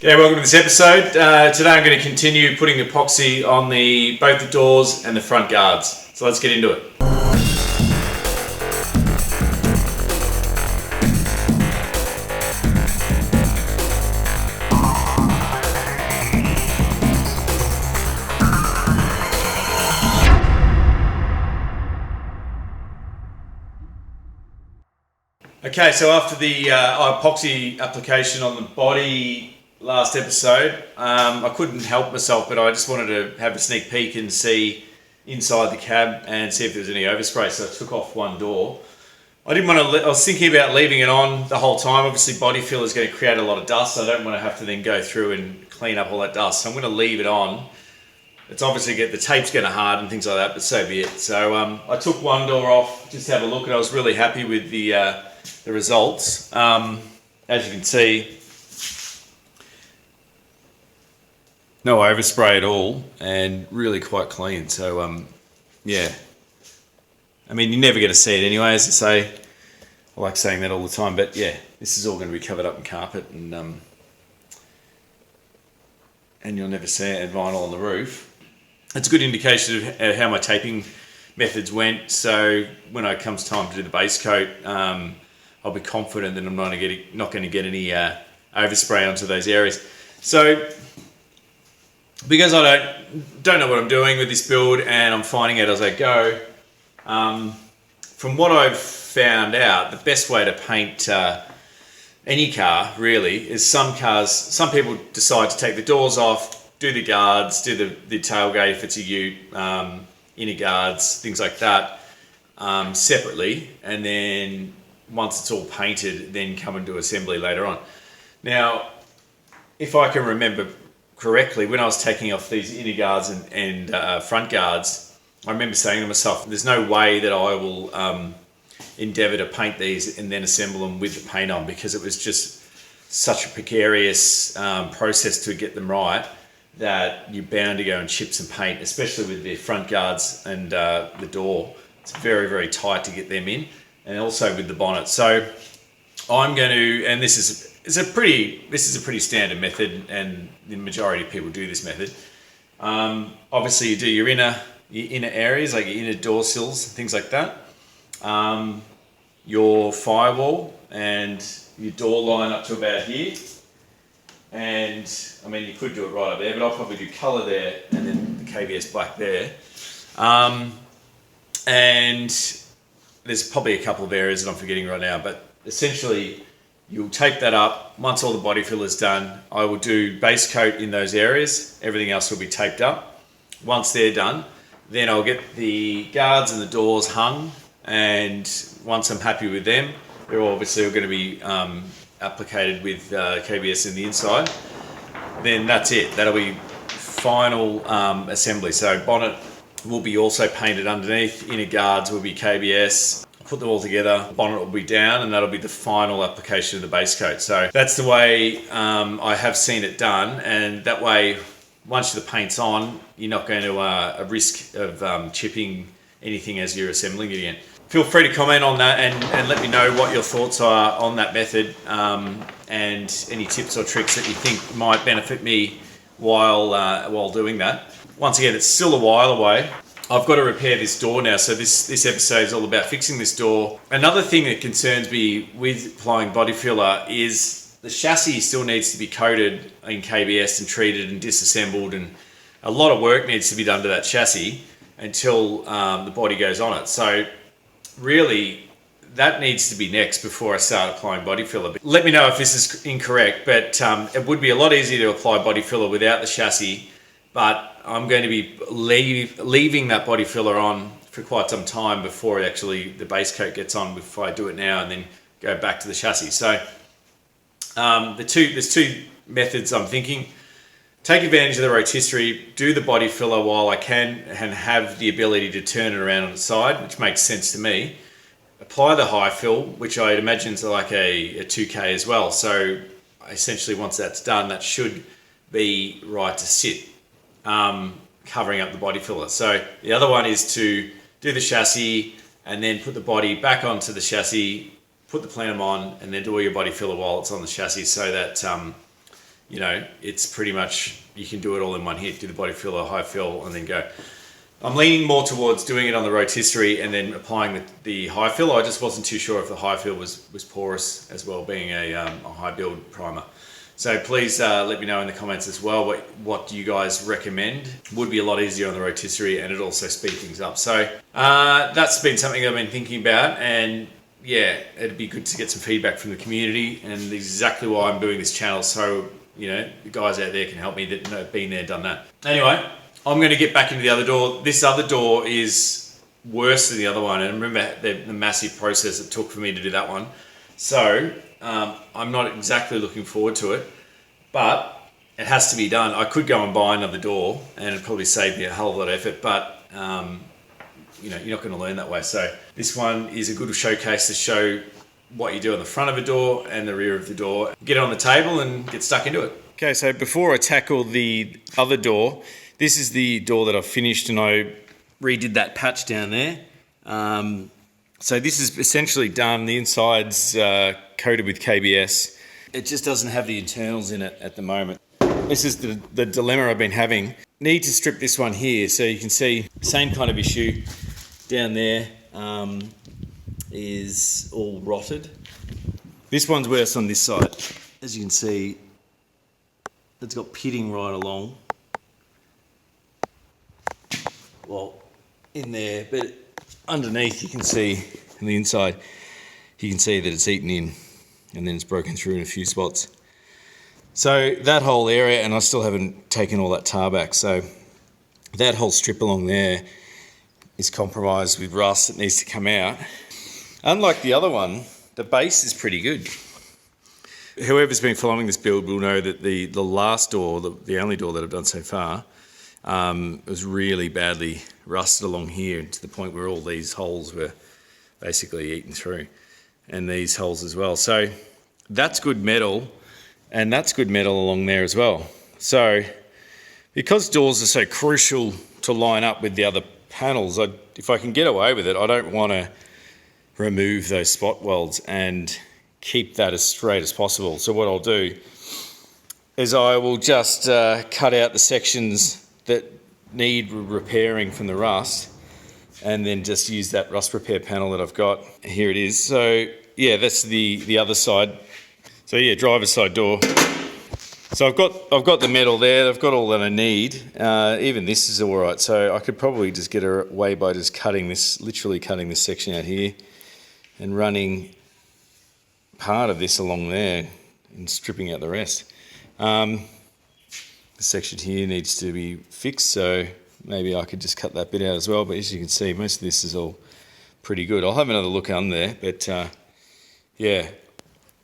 G'day, welcome to this episode. Today I'm going to continue putting epoxy on both the doors and the front guards. So let's get into it. Okay, so after the epoxy application on the body last episode, I couldn't help myself, but I just wanted to have a sneak peek and see inside the cab and see if there was any overspray, so I took off one door. I was thinking about leaving it on the whole time. Obviously body filler is going to create a lot of dust, so I don't want to have to then go through and clean up all that dust, so I'm going to leave it on. It's obviously the tape's going to harden and things like that, but so be it. So I took one door off just to have a look, and I was really happy with the results. As you can see, no overspray at all, and really quite clean. So yeah, I mean, you're never going to see it anyway, as I say. I like saying that all the time, but yeah, this is all going to be covered up in carpet, and you'll never see it in vinyl on the roof. It's a good indication of how my taping methods went. So when it comes time to do the base coat, I'll be confident that I'm not going to get any overspray onto those areas. So because I don't know what I'm doing with this build, and I'm finding out as I go, from what I've found out, the best way to paint any car really is some people decide to take the doors off, do the guards, do the tailgate if it's a ute, inner guards, things like that, separately, and then once it's all painted, then come and do assembly later on. Now, if I can remember correctly, when I was taking off these inner guards and front guards, I remember saying to myself, there's no way that I will endeavour to paint these and then assemble them with the paint on, because it was just such a precarious process to get them right that you're bound to go and chip some paint, especially with the front guards and the door. It's very, very tight to get them in, and also with the bonnet. So I'm going to, and this is a pretty standard method, and the majority of people do this method. Obviously you do your inner areas, like your inner door sills, things like that. Your firewall and your door line up to about here. And I mean, you could do it right up there, but I'll probably do colour there and then the KBS black there. And there's probably a couple of areas that I'm forgetting right now, but essentially you'll tape that up. Once all the body filler is done, I will do base coat in those areas. Everything else will be taped up. Once they're done, then I'll get the guards and the doors hung, and once I'm happy with them, they're obviously going to be applicated with KBS in the inside. Then that's it. That'll be final assembly. So bonnet will be also painted underneath, inner guards will be KBS. Put them all together, bonnet will be down, and that'll be the final application of the base coat. So that's the way I have seen it done, and that way, once the paint's on, you're not going to risk of chipping anything as you're assembling it again. Feel free to comment on that and let me know what your thoughts are on that method, and any tips or tricks that you think might benefit me while doing that. Once again, it's still a while away. I've got to repair this door now, so this episode is all about fixing this door. Another thing that concerns me with applying body filler is the chassis still needs to be coated in KBS and treated and disassembled, and a lot of work needs to be done to that chassis until the body goes on it. So really, that needs to be next before I start applying body filler. Let me know if this is incorrect, but it would be a lot easier to apply body filler without the chassis, but I'm going to be leaving that body filler on for quite some time before actually the base coat gets on, before I do it now and then go back to the chassis. So there's two methods I'm thinking. Take advantage of the rotisserie, do the body filler while I can, and have the ability to turn it around on its side, which makes sense to me. Apply the high fill, which I'd imagine is like a 2K as well. So essentially once that's done, that should be right to sit, covering up the body filler. So the other one is to do the chassis and then put the body back onto the chassis, put the plenum on, and then do all your body filler while it's on the chassis, so that you know, it's pretty much, you can do it all in one hit, do the body fill, a high fill, and then go. I'm leaning more towards doing it on the rotisserie and then applying the high fill. I just wasn't too sure if the high fill was porous as well, being a high build primer. So please let me know in the comments as well what you guys recommend. Would be a lot easier on the rotisserie, and it also speed things up. So that's been something I've been thinking about, and yeah, it'd be good to get some feedback from the community, and exactly why I'm doing this channel, so you know, the guys out there can help me that have been there, done that. Anyway, I'm going to get back into the other door. This other door is worse than the other one, and remember the massive process it took for me to do that one. So I'm not exactly looking forward to it, but it has to be done. I could go and buy another door, and it'd probably save me a whole lot of effort, but you know, you're not going to learn that way. So this one is a good showcase to show what you do on the front of a door and the rear of the door. Get it on the table and get stuck into it. Okay, so before I tackle the other door, this is the door that I've finished, and I redid that patch down there. So this is essentially done. The inside's coated with KBS. It just doesn't have the internals in it at the moment. This is the dilemma I've been having. Need to strip this one here, so you can see same kind of issue down there. Is all rotted. This one's worse on this side. As you can see, it's got pitting right along. Well, in there, but underneath you can see, on the inside, you can see that it's eaten in, and then it's broken through in a few spots. So that whole area, and I still haven't taken all that tar back, so that whole strip along there is compromised with rust that needs to come out. Unlike the other one, the base is pretty good. Whoever's been following this build will know that the last door, the only door that I've done so far, was really badly rusted along here to the point where all these holes were basically eaten through, and these holes as well. So that's good metal, and that's good metal along there as well. So because doors are so crucial to line up with the other panels, if I can get away with it, I don't want to remove those spot welds and keep that as straight as possible. So what I'll do is I will just cut out the sections that need repairing from the rust, and then just use that rust repair panel that I've got. Here it is. So yeah, that's the other side. So yeah, driver's side door. So I've got the metal there. I've got all that I need. Even this is all right. So I could probably just get away by just literally cutting this section out here, and running part of this along there and stripping out the rest. The section here needs to be fixed, so maybe I could just cut that bit out as well. But as you can see, most of this is all pretty good. I'll have another look on there, but yeah,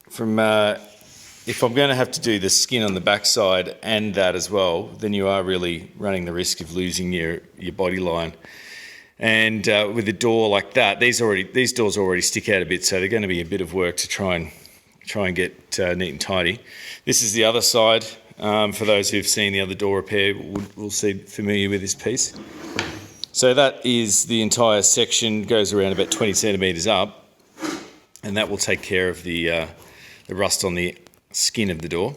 if I'm going to have to do the skin on the backside and that as well, then you are really running the risk of losing your body line. And with a door like that, these doors already stick out a bit, so they're going to be a bit of work to try and get neat and tidy. This is the other side. For those who've seen the other door repair, will see familiar with this piece. So that is the entire section, goes around about 20 centimetres up, and that will take care of the rust on the skin of the door.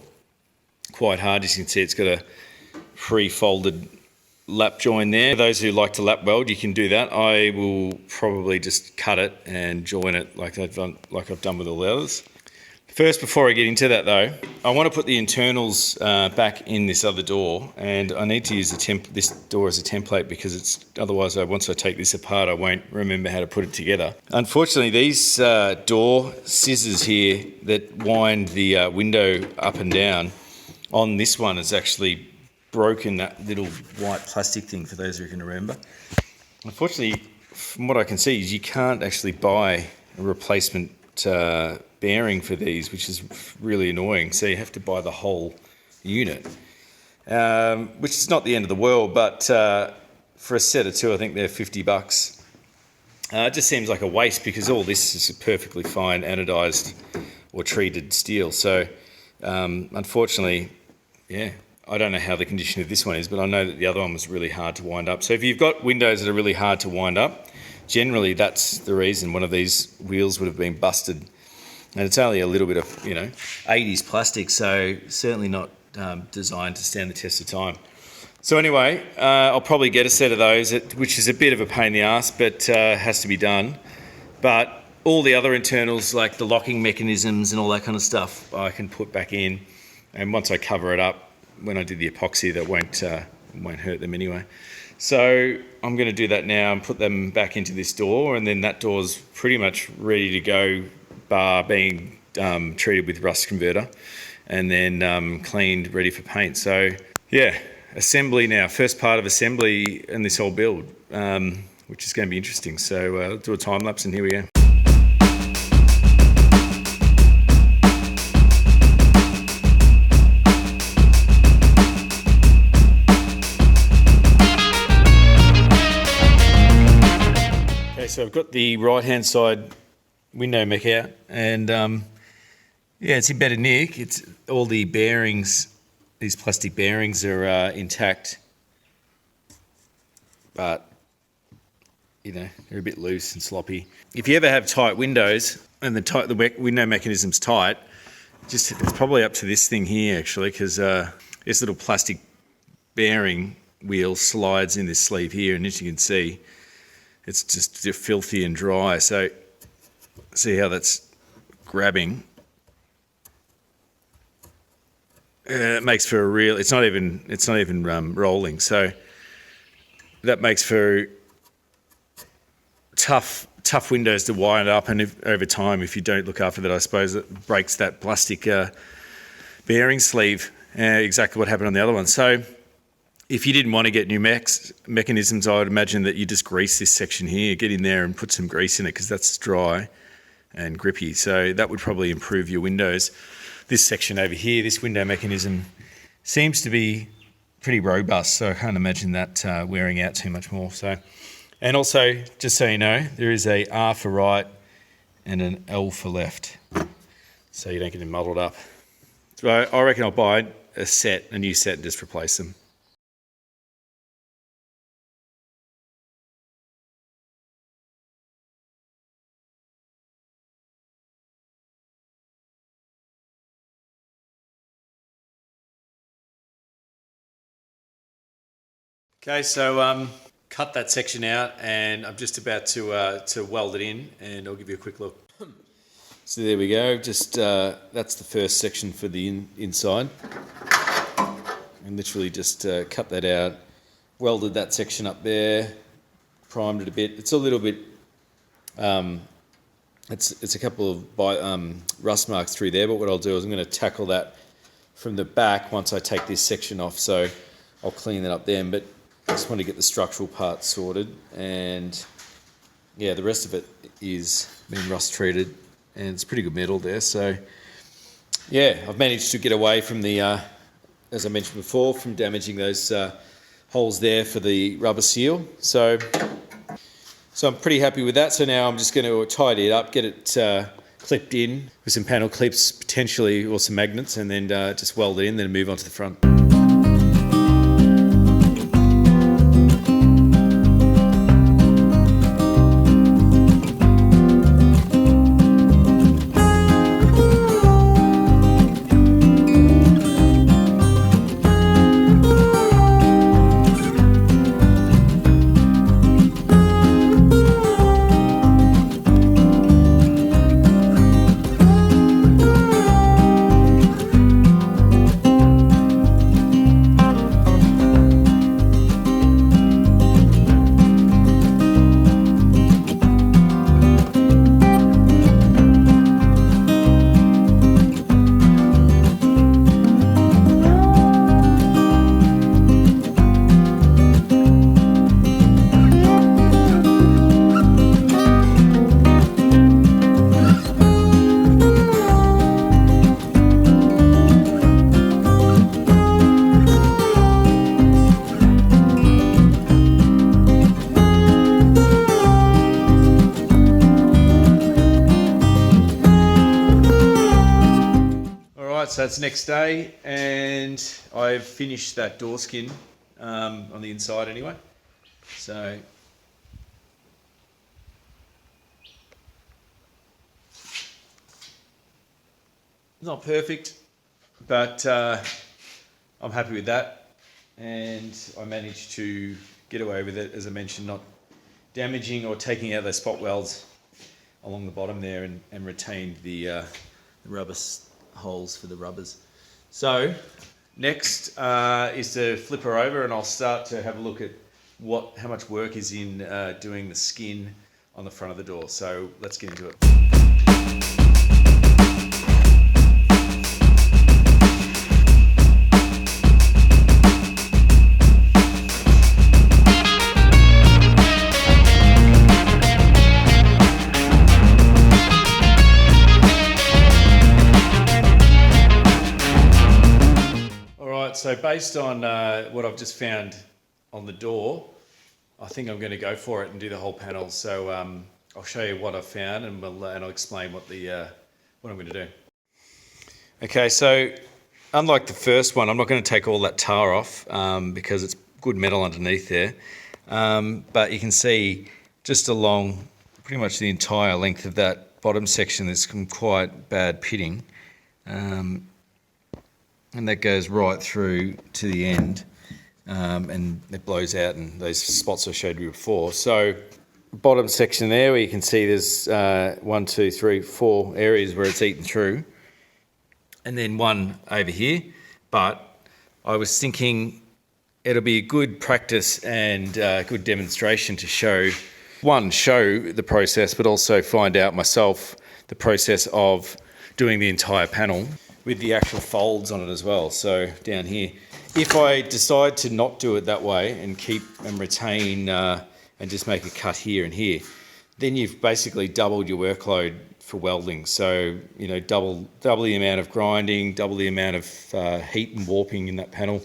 Quite hard, as you can see, it's got a pre-folded lap join there. For those who like to lap weld, you can do that. I will probably just cut it and join it like I've done with all the others. First, before I get into that though, I want to put the internals back in this other door, and I need to use this door as a template, because otherwise once I take this apart, I won't remember how to put it together. Unfortunately, these door scissors here that wind the window up and down on this one is actually broken that little white plastic thing, for those who can remember. Unfortunately, from what I can see, is you can't actually buy a replacement bearing for these, which is really annoying. So you have to buy the whole unit, which is not the end of the world, but for a set of two, I think they're $50. It just seems like a waste, because all this is perfectly fine anodized or treated steel. So unfortunately, yeah, I don't know how the condition of this one is, but I know that the other one was really hard to wind up. So if you've got windows that are really hard to wind up, generally that's the reason. One of these wheels would have been busted, and it's only a little bit of 80s plastic, so certainly not designed to stand the test of time. So anyway, I'll probably get a set of those, which is a bit of a pain in the ass, but has to be done. But all the other internals, like the locking mechanisms and all that kind of stuff, I can put back in. And once I cover it up, when I do the epoxy, that won't hurt them anyway. So I'm going to do that now and put them back into this door, and then that door's pretty much ready to go, bar being treated with rust converter, and then cleaned, ready for paint. So yeah. Assembly now, first part of assembly in this whole build, which is going to be interesting. So I'll do a time lapse and here we go. Okay, so I've got the right hand side window mech out, and yeah, it's in better nick. It's all the bearings. These plastic bearings are intact, but you know, they're a bit loose and sloppy. If you ever have tight windows and the window mechanism's tight, it's probably up to this thing here actually, because this little plastic bearing wheel slides in this sleeve here, and as you can see, it's just filthy and dry. So see how that's grabbing. It makes for a real. It's not even rolling. So that makes for tough windows to wind up, and over time, if you don't look after that, I suppose it breaks that plastic bearing sleeve. Exactly what happened on the other one. So if you didn't want to get new mechanisms, I would imagine that you just grease this section here, get in there and put some grease in it, because that's dry and grippy. So that would probably improve your windows. This section over here, this window mechanism, seems to be pretty robust, so I can't imagine that wearing out too much more. So, and also, just so you know, there is a R for right and an L for left, so you don't get them muddled up. So I reckon I'll buy a new set, and just replace them. Okay, so cut that section out, and I'm just about to weld it in, and I'll give you a quick look. So there we go. Just that's the first section for the inside, and literally just cut that out, welded that section up there, primed it a bit. It's a little bit. It's a couple of rust marks through there, but what I'll do is I'm going to tackle that from the back once I take this section off. So I'll clean that up then, but I just want to get the structural parts sorted, and yeah, the rest of it is been rust treated, and it's pretty good metal there. So yeah, I've managed to get away from the, as I mentioned before, from damaging those holes there for the rubber seal. So I'm pretty happy with that. So now I'm just going to tidy it up, get it clipped in with some panel clips potentially, or some magnets, and then just weld it in, then move on to the front. So it's next day, and I've finished that door skin on the inside anyway. So not perfect, but I'm happy with that, and I managed to get away with it, as I mentioned, not damaging or taking out those spot welds along the bottom there, and retained the rubber holes for the rubbers. So next is to flip her over, and I'll start to have a look at how much work is in doing the skin on the front of the door. So let's get into it. So based on what I've just found on the door, I think I'm going to go for it and do the whole panel. So I'll show you what I've found, and I'll explain what I'm going to do. Okay, so unlike the first one, I'm not going to take all that tar off because it's good metal underneath there. But you can see just along pretty much the entire length of that bottom section, there's some quite bad pitting. And that goes right through to the end, and it blows out in those spots I showed you before. So bottom section there, where you can see there's 1, 2, 3, 4 areas where it's eaten through, and then one over here. But I was thinking it'll be a good practice and good demonstration to show the process, but also find out myself the process of doing the entire panel with the actual folds on it as well. So down here, if I decide to not do it that way and keep and retain and just make a cut here and here, then you've basically doubled your workload for welding. So, you know, double the amount of grinding, double the amount of heat and warping in that panel.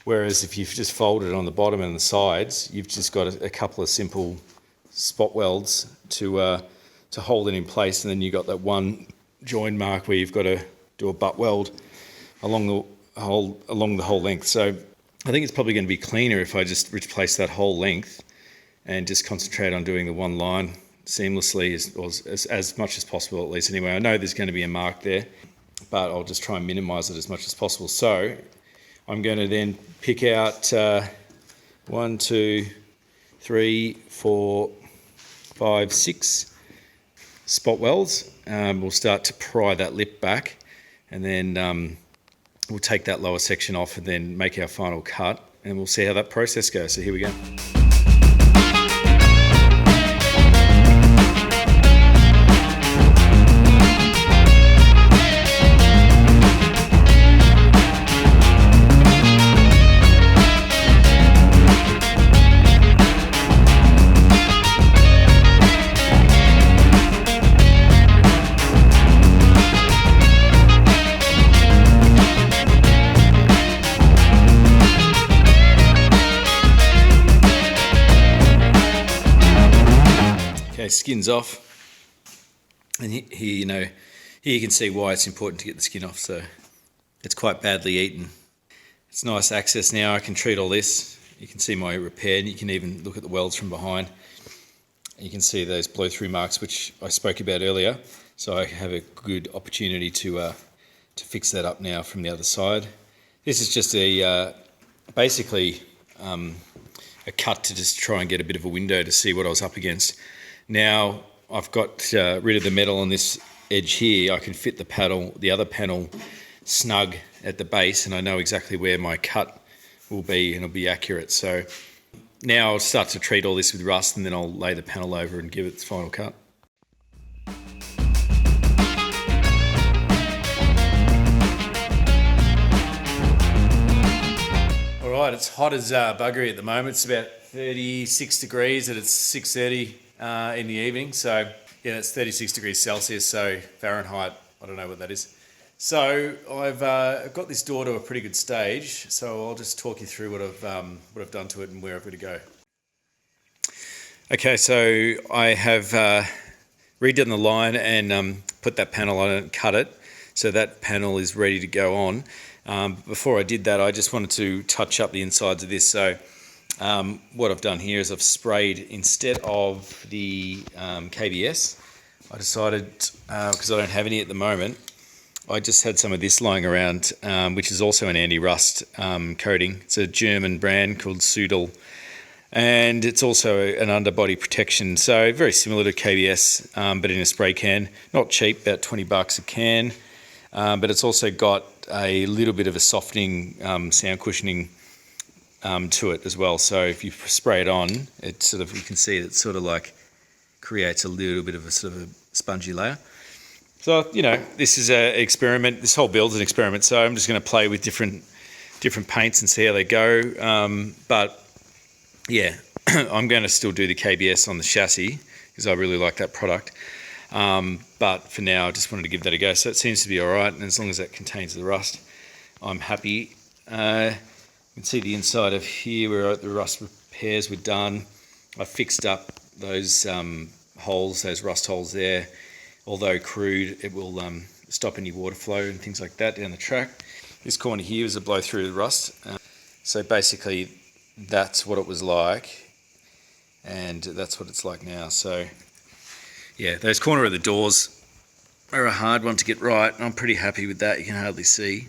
Whereas if you've just folded it on the bottom and the sides, you've just got a couple of simple spot welds to hold it in place, and then you've got that one join mark where you've got to do a butt weld along the whole length. So I think it's probably going to be cleaner if I just replace that whole length and just concentrate on doing the one line seamlessly as much as possible, at least anyway. I know there's going to be a mark there, but I'll just try and minimize it as much as possible. So I'm going to then pick out 1, 2, 3, 4, 5, 6 spot welds. We'll start to pry that lip back, and then we'll take that lower section off and then make our final cut, and we'll see how that process goes. So here we go. Skin's off, and here you can see why it's important to get the skin off. So it's quite badly eaten. It's nice access now. I can treat all this. You can see my repair, and you can even look at the welds from behind. You can see those blow through marks which I spoke about earlier. So I have a good opportunity to fix that up now from the other side. This is just basically a cut to just try and get a bit of a window to see what I was up against. Now I've got rid of the metal on this edge here. I can fit the other panel snug at the base, and I know exactly where my cut will be, and it'll be accurate. So now I'll start to treat all this with rust, and then I'll lay the panel over and give it its final cut. All right, it's hot as buggery at the moment. It's about 36 degrees, and it's 6:30 in the evening. So yeah, it's 36 degrees Celsius, so Fahrenheit, I don't know what that is. So I've got this door to a pretty good stage, so I'll just talk you through what I've done to it and where I've got to go. Okay, so I have redone the line and put that panel on it and cut it, so that panel is ready to go on. Before I did that, I just wanted to touch up the insides of this. So what I've done here is I've sprayed, instead of the KBS, I decided, because I don't have any at the moment, I just had some of this lying around, which is also an anti-rust coating. It's a German brand called Sudal, and it's also an underbody protection. So very similar to KBS, but in a spray can. Not cheap, about $20 a can, but it's also got a little bit of a softening, sound cushioning to it as well. So if you spray it on, it sort of, you can see it sort of like creates a little bit of a sort of a spongy layer. So, you know, this is an experiment. This whole build's an experiment. So I'm just going to play with different paints and see how they go. But yeah, I'm going to still do the KBS on the chassis because I really like that product. But for now, I just wanted to give that a go. So it seems to be all right. And as long as that contains the rust, I'm happy. You can see the inside of here where the rust repairs were done. I fixed up those holes, those rust holes there. Although crude, it will stop any water flow and things like that down the track. This corner here is a blow through the rust. So basically, that's what it was like, and that's what it's like now. So yeah, those corner of the doors are a hard one to get right, and I'm pretty happy with that. You can hardly see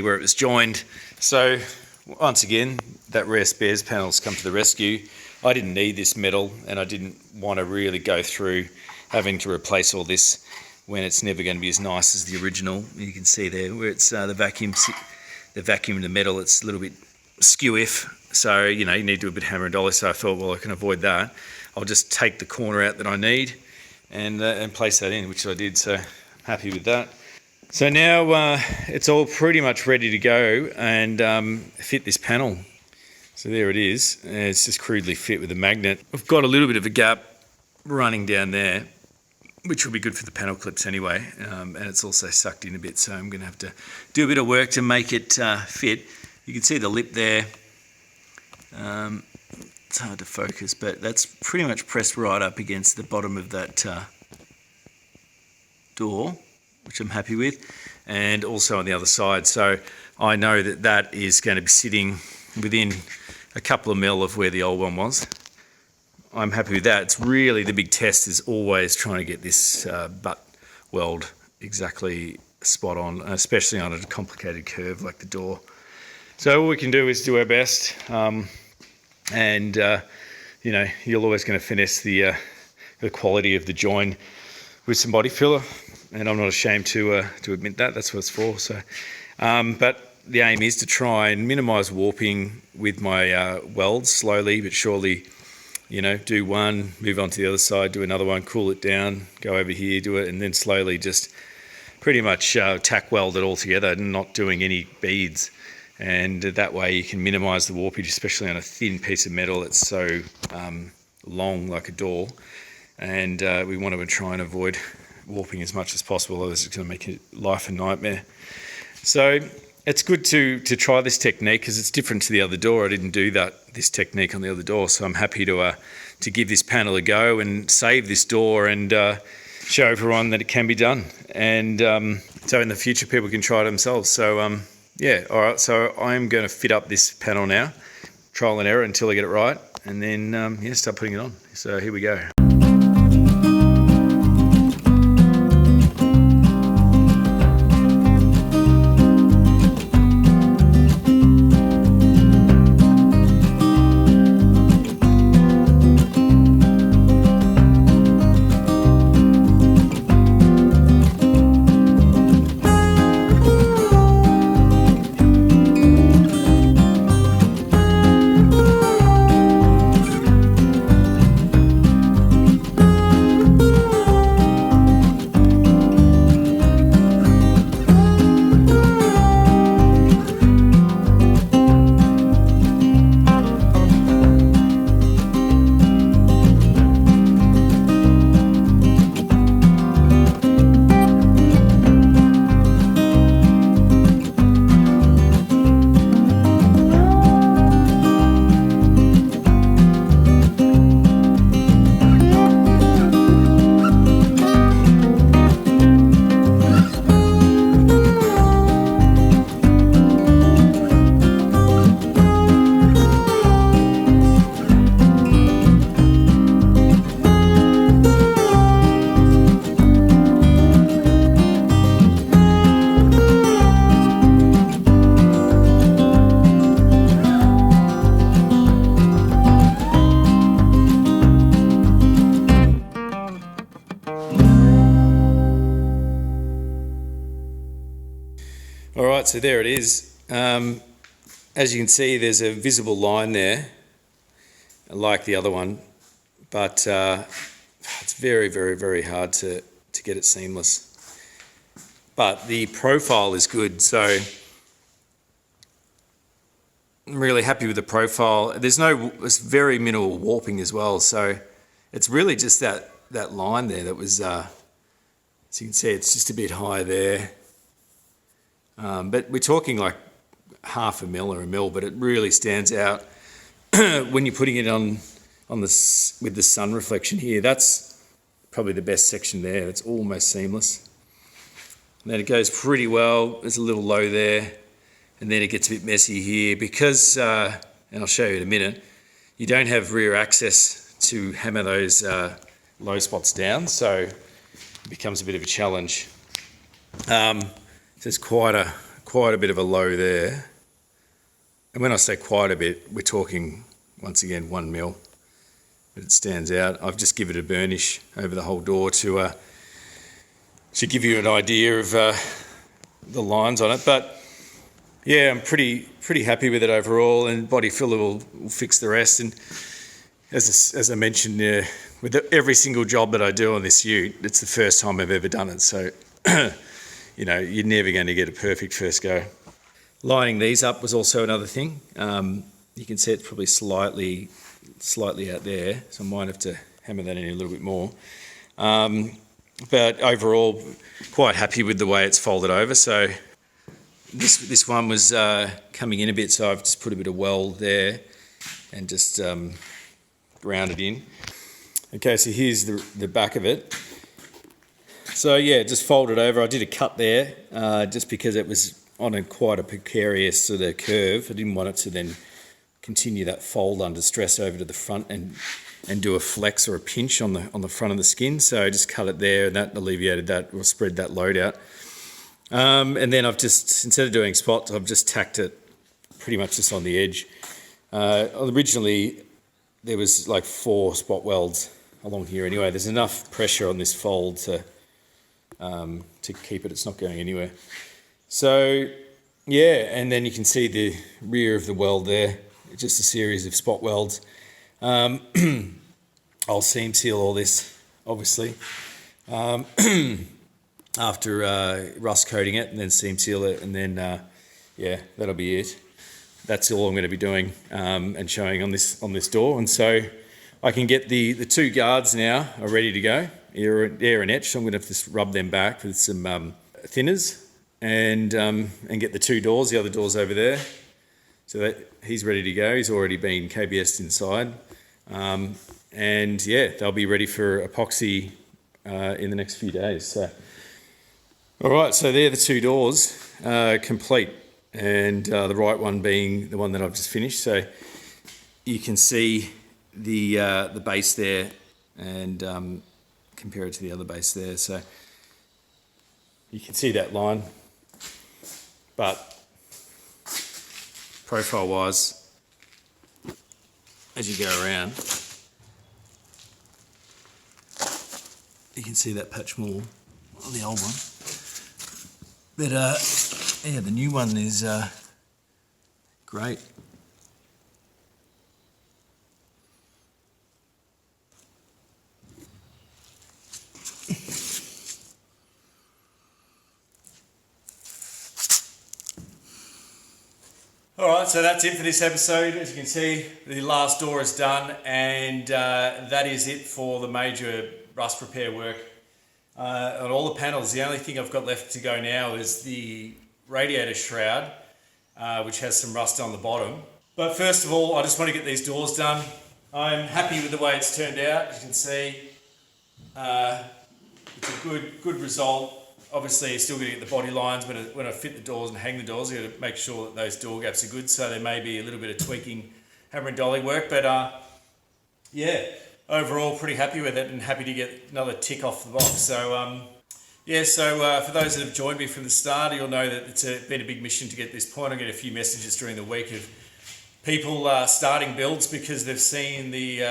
where it was joined. So once again, that rare spares panel's come to the rescue. I didn't need this metal, and I didn't want to really go through having to replace all this when it's never going to be as nice as the original. You can see there where it's the vacuum in the metal, it's a little bit skew-if. So, you know, you need to do a bit of hammer and dolly. So I thought, well, I can avoid that. I'll just take the corner out that I need and place that in, which I did. So I'm happy with that. So now it's all pretty much ready to go and fit this panel. So there it is. It's just crudely fit with a magnet. I've got a little bit of a gap running down there, which will be good for the panel clips anyway. And it's also sucked in a bit, so I'm going to have to do a bit of work to make it fit. You can see the lip there. It's hard to focus, but that's pretty much pressed right up against the bottom of that door, which I'm happy with, and also on the other side. So I know that that is going to be sitting within a couple of mil of where the old one was. I'm happy with that. It's really the big test is always trying to get this butt weld exactly spot on, especially on a complicated curve like the door. So all we can do is do our best, and you know, you're always going to finesse the quality of the join with some body filler, and I'm not ashamed to admit that. That's what it's for. So, but the aim is to try and minimise warping with my welds slowly but surely. You know, do one, move on to the other side, do another one, cool it down, go over here, do it, and then slowly just pretty much tack weld it all together and not doing any beads. And that way you can minimise the warpage, especially on a thin piece of metal that's so long like a door. And we want to try and avoid warping as much as possible, otherwise it's going to make life a nightmare. So it's good to try this technique because it's different to the other door. I didn't do this technique on the other door, so I'm happy to give this panel a go and save this door and show everyone that it can be done. And so in the future, people can try it themselves. So yeah, all right. So I'm going to fit up this panel now, trial and error until I get it right, and then yeah, start putting it on. So here we go. All right, so there it is. As you can see, there's a visible line there, like the other one, but it's very, very, very hard to get it seamless. But the profile is good, so I'm really happy with the profile. It's very minimal warping as well, so it's really just that line there that was, as you can see, it's just a bit high there. But we're talking like half a mil or a mil, but it really stands out when you're putting it on with the sun reflection here. That's probably the best section there. It's almost seamless. And then it goes pretty well. There's a little low there, and then it gets a bit messy here because, and I'll show you in a minute, you don't have rear access to hammer those low spots down, so it becomes a bit of a challenge. There's quite a bit of a low there. And when I say quite a bit, we're talking, once again, 1 mil. But it stands out. I've just given it a burnish over the whole door to give you an idea of the lines on it. But yeah, I'm pretty happy with it overall, and body filler will fix the rest. And as I mentioned, with every single job that I do on this ute, it's the first time I've ever done it. So you know, you're never going to get a perfect first go. Lining these up was also another thing. You can see it's probably slightly out there, so I might have to hammer that in a little bit more. But overall, quite happy with the way it's folded over. So this one was coming in a bit, so I've just put a bit of weld there and just ground it in. Okay, so here's the back of it. So yeah, just fold it over. I did a cut there just because it was on quite a precarious sort of curve. I didn't want it to then continue that fold under stress over to the front and do a flex or a pinch on the front of the skin. So I just cut it there, and that alleviated that, or spread that load out. And then I've just, instead of doing spots, I've just tacked it pretty much just on the edge. Originally, there was like 4 spot welds along here anyway. There's enough pressure on this fold to keep it. It's not going anywhere. So yeah, and then you can see the rear of the weld there, just a series of spot welds. I'll seam seal all this, obviously, after rust coating it, and then seam seal it, and then yeah, that'll be it. That's all I'm going to be doing and showing on this door. And so I can get the 2 guards now are ready to go. Air and etch, so I'm going to have to just rub them back with some thinners and get the 2 doors. The other door's over there, so that he's ready to go. He's already been KBS'd inside, and yeah, they'll be ready for epoxy in the next few days. So, all right, so they're the 2 doors complete, and the right one being the one that I've just finished. So you can see the base there, and compare it to the other base there. So you can see that line, but profile wise, as you go around, you can see that patch more on the old one. But yeah, the new one is great. All right, so that's it for this episode. As you can see, the last door is done, and that is it for the major rust repair work on all the panels. The only thing I've got left to go now is the radiator shroud, which has some rust on the bottom. But first of all, I just want to get these doors done. I'm happy with the way it's turned out. As you can see, it's a good result. Obviously, you're still going to get the body lines when I fit the doors and hang the doors. You've got to make sure that those door gaps are good, so there may be a little bit of tweaking, hammer and dolly work. But yeah, overall, pretty happy with it and happy to get another tick off the box. So yeah, so for those that have joined me from the start, you'll know that it's been a big mission to get this point. I get a few messages during the week of people starting builds because they've seen the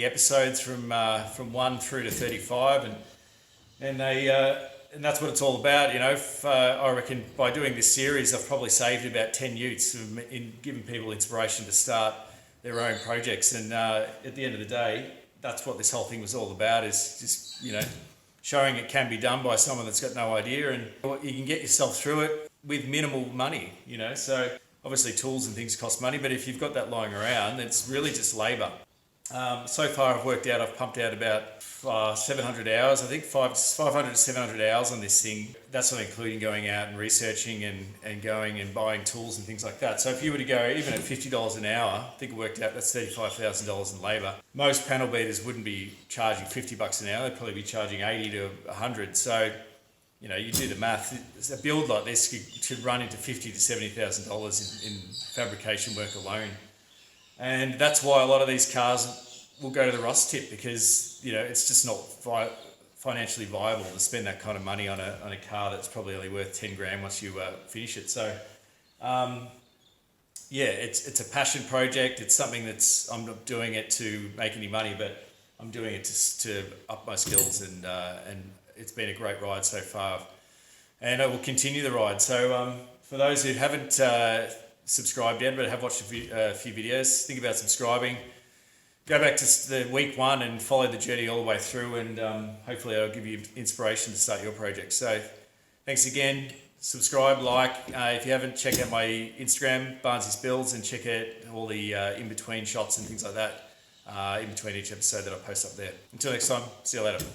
episodes from 1 through to 35, and they and that's what it's all about. I reckon by doing this series, I've probably saved about 10 youths in giving people inspiration to start their own projects. And at the end of the day, that's what this whole thing was all about, is just, showing it can be done by someone that's got no idea, and you can get yourself through it with minimal money, So obviously tools and things cost money, but if you've got that lying around, it's really just labour. So far I've pumped out about 700 hours, I think 500 to 700 hours on this thing. That's not including going out and researching and going and buying tools and things like that. So if you were to go even at $50 an hour, I think it worked out that's $35,000 in labour. Most panel beaters wouldn't be charging $50 an hour, they'd probably be charging 80 to 100. So, you do the math. A build like this could run into $50,000 to $70,000 in fabrication work alone. And that's why a lot of these cars will go to the rust tip, because it's just not financially viable to spend that kind of money on a car that's probably only worth 10 grand once you finish it. So it's a passion project. It's something I'm not doing it to make any money, but I'm doing it to up my skills, and it's been a great ride so far, and I will continue the ride. So for those who haven't subscribed yet but have watched a few videos, think about subscribing. Go back to the week 1 and follow the journey all the way through, and hopefully I'll give you inspiration to start your project. So thanks again. Subscribe, like. If you haven't, check out my Instagram, Barnsley's Builds, and check out all the in-between shots and things like that in between each episode that I post up there. Until next time, see you later.